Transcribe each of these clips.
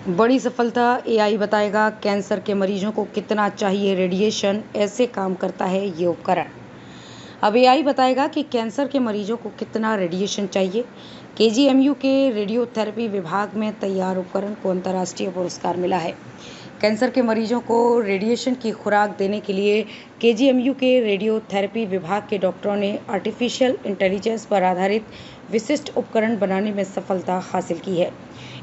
बड़ी सफलता। एआई बताएगा कैंसर के मरीजों को कितना चाहिए रेडिएशन, ऐसे काम करता है ये उपकरण। अब एआई बताएगा कि कैंसर के मरीजों को कितना रेडिएशन चाहिए। केजीएमयू के रेडियोथेरेपी विभाग में तैयार उपकरण को अंतर्राष्ट्रीय पुरस्कार मिला है। कैंसर के मरीजों को रेडिएशन की खुराक देने के लिए केजीएमयू के रेडियोथेरेपी विभाग के डॉक्टरों ने आर्टिफिशियल इंटेलिजेंस पर आधारित विशिष्ट उपकरण बनाने में सफलता हासिल की है।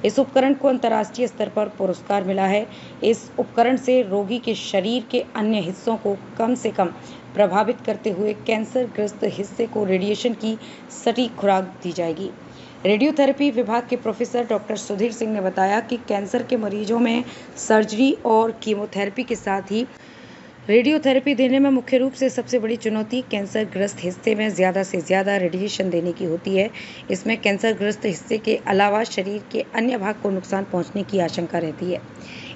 इस उपकरण को अंतर्राष्ट्रीय स्तर पर पुरस्कार मिला है। इस उपकरण से रोगी के शरीर के अन्य हिस्सों को कम से कम प्रभावित करते हुए कैंसर ग्रस्त हिस्से को रेडिएशन की सटीक खुराक दी जाएगी। रेडियोथेरेपी विभाग के प्रोफेसर डॉक्टर सुधीर सिंह ने बताया कि कैंसर के मरीजों में सर्जरी और कीमोथेरेपी के साथ ही रेडियोथेरेपी देने में मुख्य रूप से सबसे बड़ी चुनौती कैंसर ग्रस्त हिस्से में ज़्यादा से ज़्यादा रेडिएशन देने की होती है। इसमें कैंसर ग्रस्त हिस्से के अलावा शरीर के अन्य भाग को नुकसान पहुंचने की आशंका रहती है।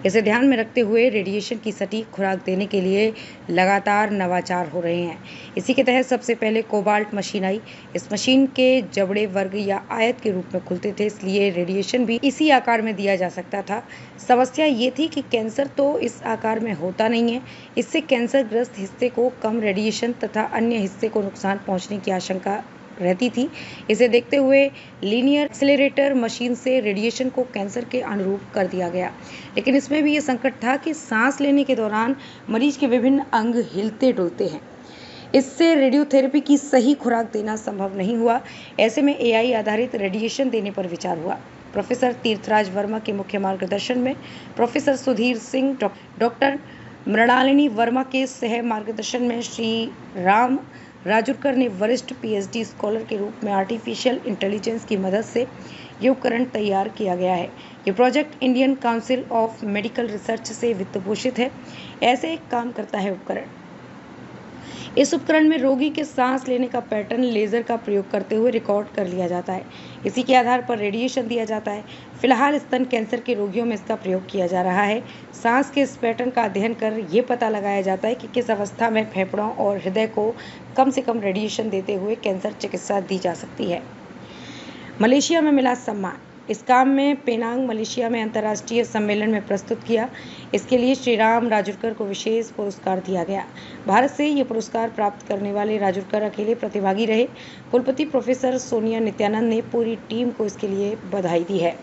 इसे ध्यान में रखते हुए रेडिएशन की सटीक खुराक देने के लिए लगातार नवाचार हो रहे हैं। इसी के तहत सबसे पहले कोबाल्ट मशीन आई। इस मशीन के जबड़े वर्ग या आयत के रूप में खुलते थे, इसलिए रेडिएशन भी इसी आकार में दिया जा सकता था। समस्या ये थी कि कैंसर तो इस आकार में होता नहीं है। इससे कैंसर ग्रस्त हिस्से को कम रेडिएशन तथा अन्य हिस्से को नुकसान पहुंचने की आशंका रहती थी। इसे देखते हुए लीनियर एक्सेलरेटर मशीन से रेडिएशन को कैंसर के अनुरूप कर दिया गया, लेकिन इसमें भी ये संकट था कि सांस लेने के दौरान मरीज के विभिन्न अंग हिलते डुलते हैं। इससे रेडियोथेरेपी की सही खुराक देना संभव नहीं हुआ। ऐसे में एआई आधारित रेडिएशन देने पर विचार हुआ। प्रोफेसर तीर्थराज वर्मा के मुख्य मार्गदर्शन में प्रोफेसर सुधीर सिंह, डॉक्टर मृणालिनी वर्मा के सह मार्गदर्शन में श्री राम राजुरकर ने वरिष्ठ पीएचडी स्कॉलर के रूप में आर्टिफिशियल इंटेलिजेंस की मदद से ये उपकरण तैयार किया गया है। ये project Indian council of medical research से वित्त पोषित है। ऐसे काम करता है उपकरण। इस उपकरण में रोगी के सांस लेने का पैटर्न लेजर का प्रयोग करते हुए रिकॉर्ड कर लिया जाता है। इसी के आधार पर रेडिएशन दिया जाता है। फिलहाल स्तन कैंसर के रोगियों में इसका प्रयोग किया जा रहा है। सांस के इस पैटर्न का अध्ययन कर ये पता लगाया जाता है कि किस अवस्था में फेफड़ों और हृदय को कम से कम रेडिएशन देते हुए कैंसर चिकित्सा दी जा सकती है। मलेशिया में मिला सम्मान। इस काम में पेनांग मलेशिया में अंतर्राष्ट्रीय सम्मेलन में प्रस्तुत किया। इसके लिए श्री राम राजुरकर को विशेष पुरस्कार दिया गया। भारत से ये पुरस्कार प्राप्त करने वाले राजुरकर अकेले प्रतिभागी रहे। कुलपति प्रोफेसर सोनिया नित्यानंद ने पूरी टीम को इसके लिए बधाई दी है।